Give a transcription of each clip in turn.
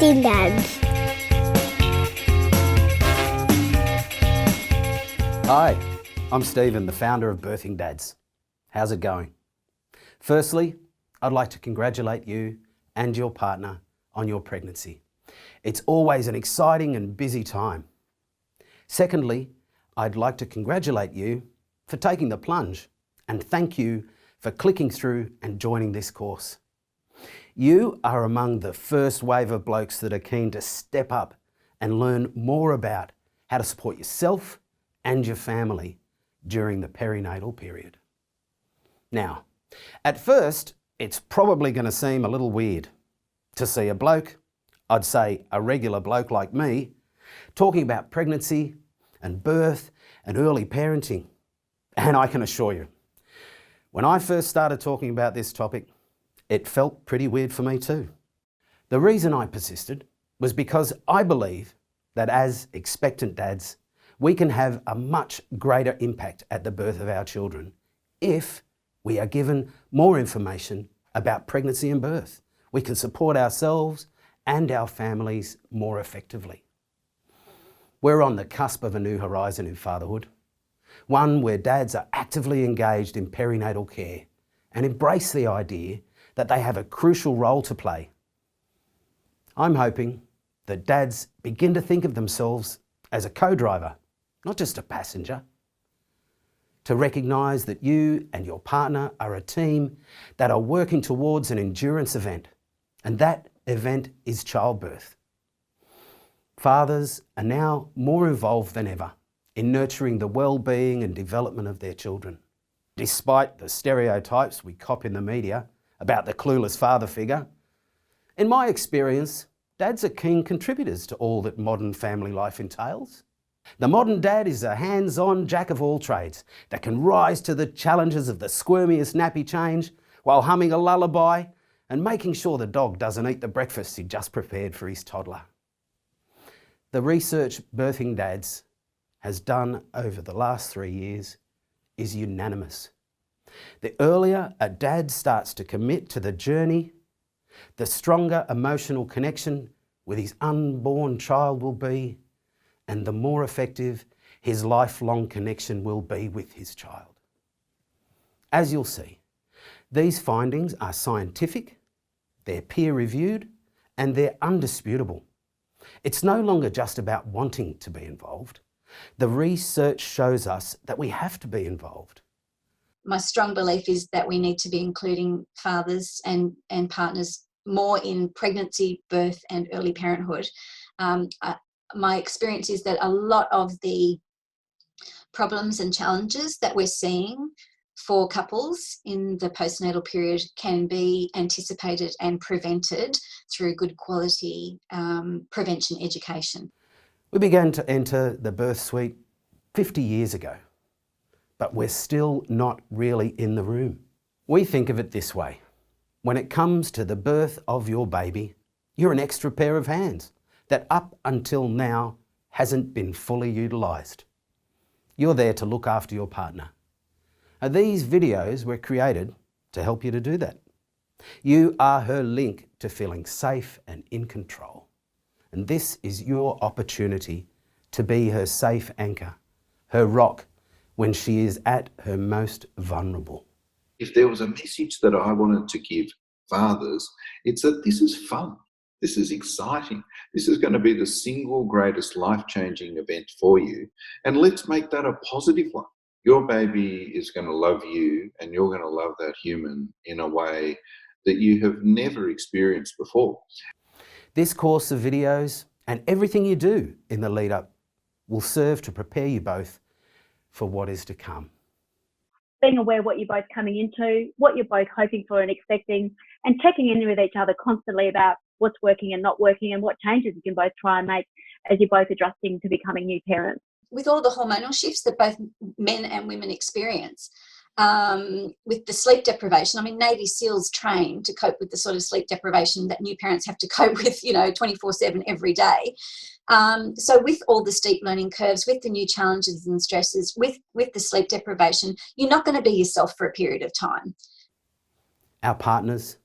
Birthing Dads. Hi, I'm Stephen, the founder of Birthing Dads. How's it going? Firstly, I'd like to congratulate you and your partner on your pregnancy. It's always an exciting and busy time. Secondly, I'd like to congratulate you for taking the plunge and thank you for clicking through and joining this course. You are among the first wave of blokes that are keen to step up and learn more about how to support yourself and your family during the perinatal period. Now, at first, it's probably going to seem a little weird to see a bloke, I'd say a regular bloke like me, talking about pregnancy and birth and early parenting. And I can assure you, when I first started talking about this topic, it felt pretty weird for me too. The reason I persisted was because I believe that as expectant dads, we can have a much greater impact at the birth of our children if we are given more information about pregnancy and birth. We can support ourselves and our families more effectively. We're on the cusp of a new horizon in fatherhood, one where dads are actively engaged in perinatal care and embrace the idea that they have a crucial role to play. I'm hoping that dads begin to think of themselves as a co-driver, not just a passenger, to recognise that you and your partner are a team that are working towards an endurance event, and that event is childbirth. Fathers are now more involved than ever in nurturing the well-being and development of their children. Despite the stereotypes we cop in the media about the clueless father figure, in my experience, dads are keen contributors to all that modern family life entails. The modern dad is a hands-on jack of all trades that can rise to the challenges of the squirmiest nappy change while humming a lullaby and making sure the dog doesn't eat the breakfast he just prepared for his toddler. The research Birthing Dads has done over the last 3 years is unanimous. The earlier a dad starts to commit to the journey, the stronger emotional connection with his unborn child will be, and the more effective his lifelong connection will be with his child. As you'll see, these findings are scientific, they're peer-reviewed, and they're undisputable. It's no longer just about wanting to be involved. The research shows us that we have to be involved. My strong belief is that we need to be including fathers and partners more in pregnancy, birth and early parenthood. My experience is that a lot of the problems and challenges that we're seeing for couples in the postnatal period can be anticipated and prevented through good quality prevention education. We began to enter the birth suite 50 years ago, but we're still not really in the room. We think of it this way. When it comes to the birth of your baby, you're an extra pair of hands that up until now hasn't been fully utilised. You're there to look after your partner. And these videos were created to help you to do that. You are her link to feeling safe and in control. And this is your opportunity to be her safe anchor, her rock, when she is at her most vulnerable. If there was a message that I wanted to give fathers, it's that this is fun. This is exciting. This is going to be the single greatest life-changing event for you. And let's make that a positive one. Your baby is going to love you and you're going to love that human in a way that you have never experienced before. This course of videos and everything you do in the lead up will serve to prepare you both for what is to come. Being aware what you're both coming into, what you're both hoping for and expecting, and checking in with each other constantly about what's working and not working and what changes you can both try and make as you're both adjusting to becoming new parents. With all the hormonal shifts that both men and women experience, with the sleep deprivation, I mean, Navy SEALs train to cope with the sort of sleep deprivation that new parents have to cope with, 24/7 every day. So with all the steep learning curves, with the new challenges and stresses, with the sleep deprivation, you're not going to be yourself for a period of time. Our partners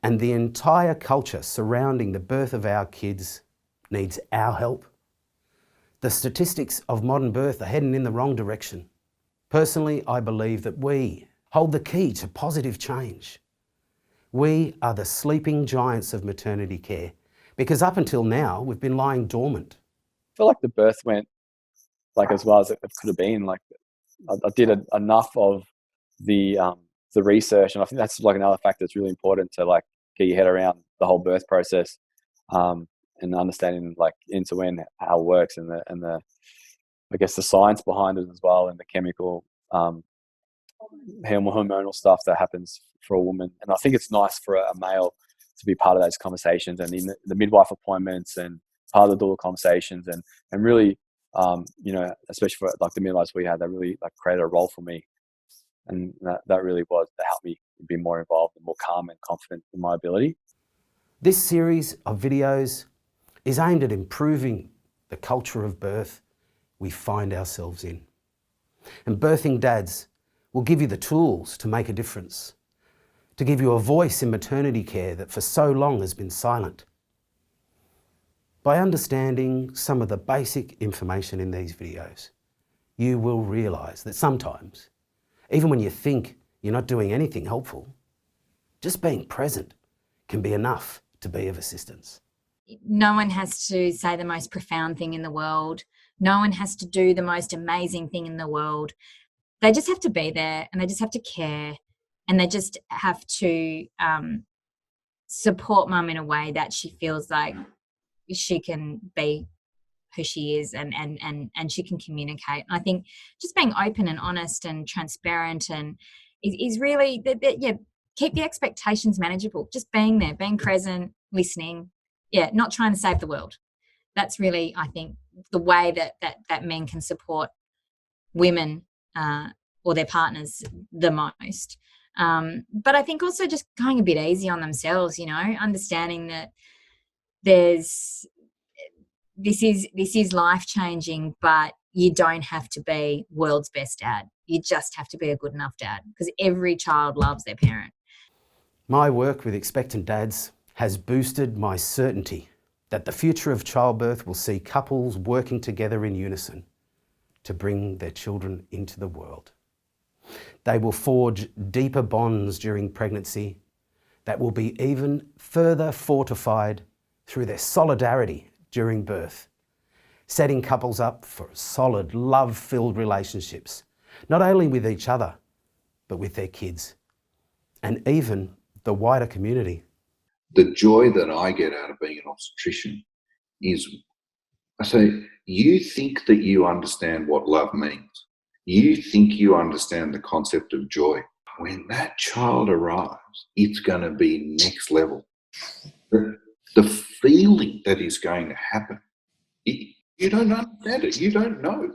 And the entire culture surrounding the birth of our kids needs our help. The statistics of modern birth are heading in the wrong direction. Personally, I believe that we hold the key to positive change. We are the sleeping giants of maternity care, because up until now, we've been lying dormant. I feel like the birth went like as well as it could have been. Like I did enough of the research, and I think that's like another factor that's really important to like get your head around the whole birth process, and understanding like end to end how it works, and the I guess the science behind it as well, and the chemical hormonal stuff that happens for a woman. And I think it's nice for a male to be part of those conversations, and in the midwife appointments, and part of the doula conversations, and really, you know, especially for like the midwives we had, that really like created a role for me, and that really was that helped me be more involved and more calm and confident in my ability. This series of videos is aimed at improving the culture of birth we find ourselves in. And Birthing Dads will give you the tools to make a difference, to give you a voice in maternity care that for so long has been silent. By understanding some of the basic information in these videos, you will realise that sometimes, even when you think you're not doing anything helpful, just being present can be enough to be of assistance. No one has to say the most profound thing in the world. No one has to do the most amazing thing in the world. They just have to be there, and they just have to care, and they just have to support mum in a way that she feels like she can be who she is, and she can communicate. And I think just being open and honest and transparent and is really, keep the expectations manageable. Just being there, being present, listening, not trying to save the world. That's really, I think, the way that men can support women or their partners the most. But I think also just going a bit easy on themselves, you know, understanding that this is life-changing, but you don't have to be world's best dad. You just have to be a good enough dad, because every child loves their parent. My work with expectant dads has boosted my certainty that the future of childbirth will see couples working together in unison to bring their children into the world. They will forge deeper bonds during pregnancy that will be even further fortified through their solidarity during birth, setting couples up for solid, love-filled relationships, not only with each other, but with their kids, and even the wider community. The joy that I get out of being an obstetrician is, I say, you think that you understand what love means. You think you understand the concept of joy. When that child arrives, it's going to be next level. The feeling that is going to happen, you don't understand it. You don't know.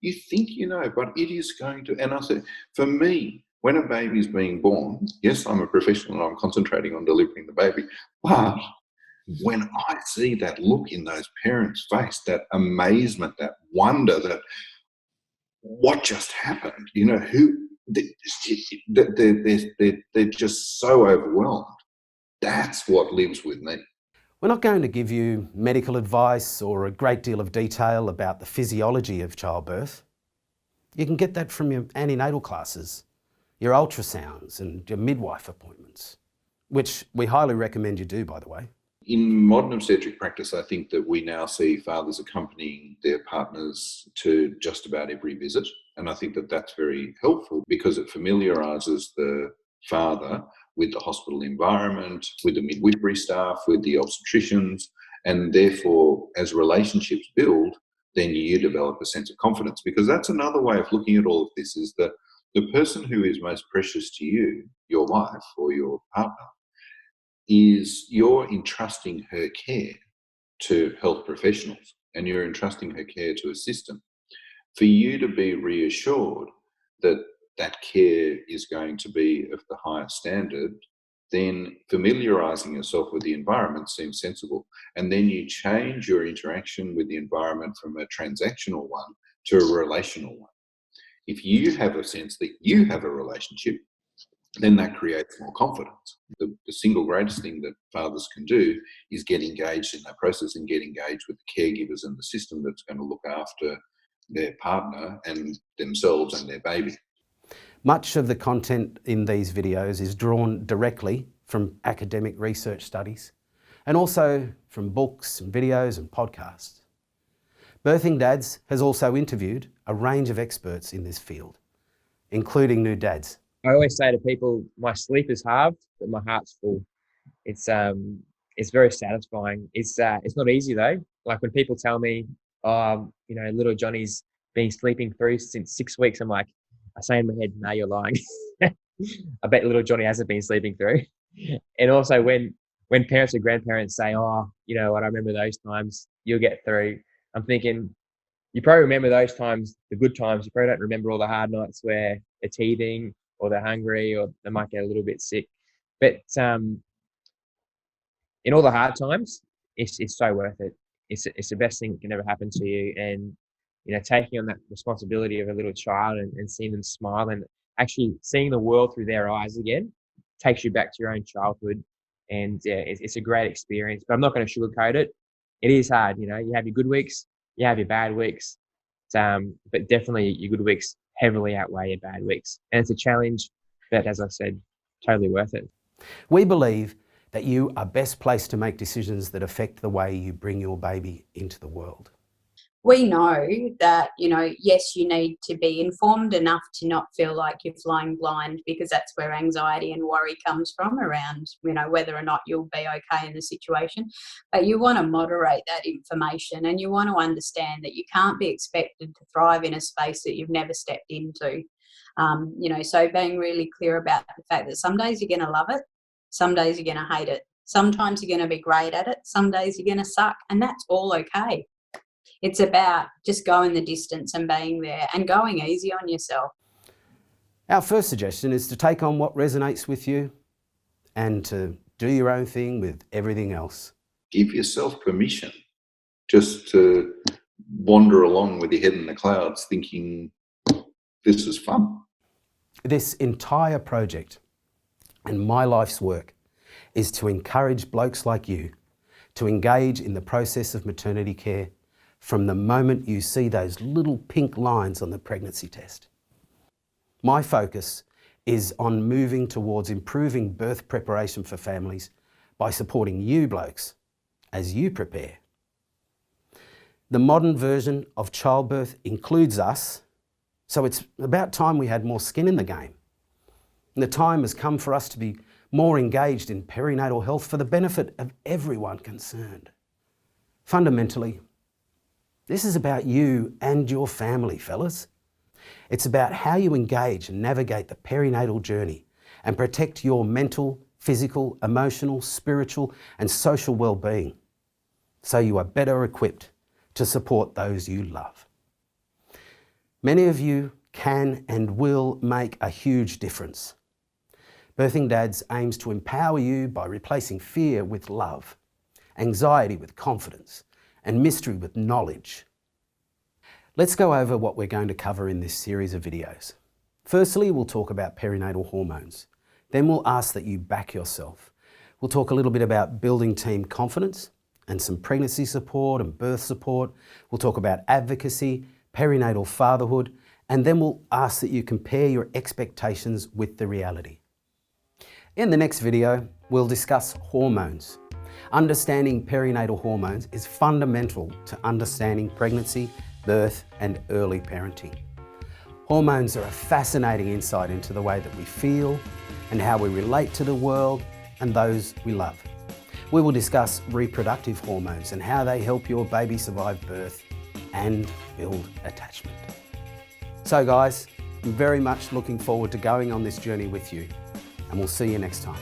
You think you know, but it is going to. And I said, for me, when a baby is being born, yes, I'm a professional and I'm concentrating on delivering the baby, but when I see that look in those parents' face, that amazement, that wonder, that what just happened, you know, they're just so overwhelmed. That's what lives with me. We're not going to give you medical advice or a great deal of detail about the physiology of childbirth. You can get that from your antenatal classes, your ultrasounds and your midwife appointments, which we highly recommend you do, by the way. In modern obstetric practice, I think that we now see fathers accompanying their partners to just about every visit. And I think that that's very helpful because it familiarises the father with the hospital environment, with the midwifery staff, with the obstetricians, and therefore, as relationships build, then you develop a sense of confidence. Because that's another way of looking at all of this, is that the person who is most precious to you, your wife or your partner, is you're entrusting her care to health professionals, and you're entrusting her care to a system. For you to be reassured that that care is going to be of the highest standard, then familiarising yourself with the environment seems sensible. And then you change your interaction with the environment from a transactional one to a relational one. If you have a sense that you have a relationship then that creates more confidence. The single greatest thing that fathers can do is get engaged in that process and get engaged with the caregivers and the system that's going to look after their partner and themselves and their baby. Much of the content in these videos is drawn directly from academic research studies and also from books and videos and podcasts. Birthing Dads has also interviewed a range of experts in this field, including new dads. I always say to people, my sleep is halved, but my heart's full. It's very satisfying. It's not easy though. Like when people tell me, little Johnny's been sleeping through since 6 weeks, I'm like, I say in my head, no, you're lying. I bet little Johnny hasn't been sleeping through. And also when parents or grandparents say, oh, you know what, I remember those times, you'll get through. I'm thinking, you probably remember those times, the good times. You probably don't remember all the hard nights where they're teething or they're hungry or they might get a little bit sick. But in all the hard times, it's so worth it. It's the best thing that can ever happen to you. And, you know, taking on that responsibility of a little child and seeing them smile and actually seeing the world through their eyes again takes you back to your own childhood. And it's a great experience. But I'm not going to sugarcoat it. It is hard, you know. You have your good weeks, you have your bad weeks. But definitely your good weeks heavily outweigh your bad weeks. And it's a challenge, but as I said, totally worth it. We believe that you are best placed to make decisions that affect the way you bring your baby into the world. We know that, you know, yes, you need to be informed enough to not feel like you're flying blind, because that's where anxiety and worry comes from around, you know, whether or not you'll be okay in the situation. But you want to moderate that information, and you want to understand that you can't be expected to thrive in a space that you've never stepped into. So being really clear about the fact that some days you're going to love it, some days you're going to hate it, sometimes you're going to be great at it, some days you're going to suck, and that's all okay. It's about just going the distance and being there and going easy on yourself. Our first suggestion is to take on what resonates with you and to do your own thing with everything else. Give yourself permission just to wander along with your head in the clouds thinking, this is fun. This entire project and my life's work is to encourage blokes like you to engage in the process of maternity care from the moment you see those little pink lines on the pregnancy test. My focus is on moving towards improving birth preparation for families by supporting you blokes as you prepare. The modern version of childbirth includes us, so it's about time we had more skin in the game. And the time has come for us to be more engaged in perinatal health for the benefit of everyone concerned. Fundamentally, this is about you and your family, fellas. It's about how you engage and navigate the perinatal journey and protect your mental, physical, emotional, spiritual and social well-being, so you are better equipped to support those you love. Many of you can and will make a huge difference. Birthing Dads aims to empower you by replacing fear with love, anxiety with confidence, and mystery with knowledge. Let's go over what we're going to cover in this series of videos. Firstly, we'll talk about perinatal hormones. Then we'll ask that you back yourself. We'll talk a little bit about building team confidence and some pregnancy support and birth support. We'll talk about advocacy, perinatal fatherhood, and then we'll ask that you compare your expectations with the reality. In the next video, we'll discuss hormones. Understanding perinatal hormones is fundamental to understanding pregnancy, birth, and early parenting. Hormones are a fascinating insight into the way that we feel and how we relate to the world and those we love. We will discuss reproductive hormones and how they help your baby survive birth and build attachment. So guys, I'm very much looking forward to going on this journey with you, and we'll see you next time.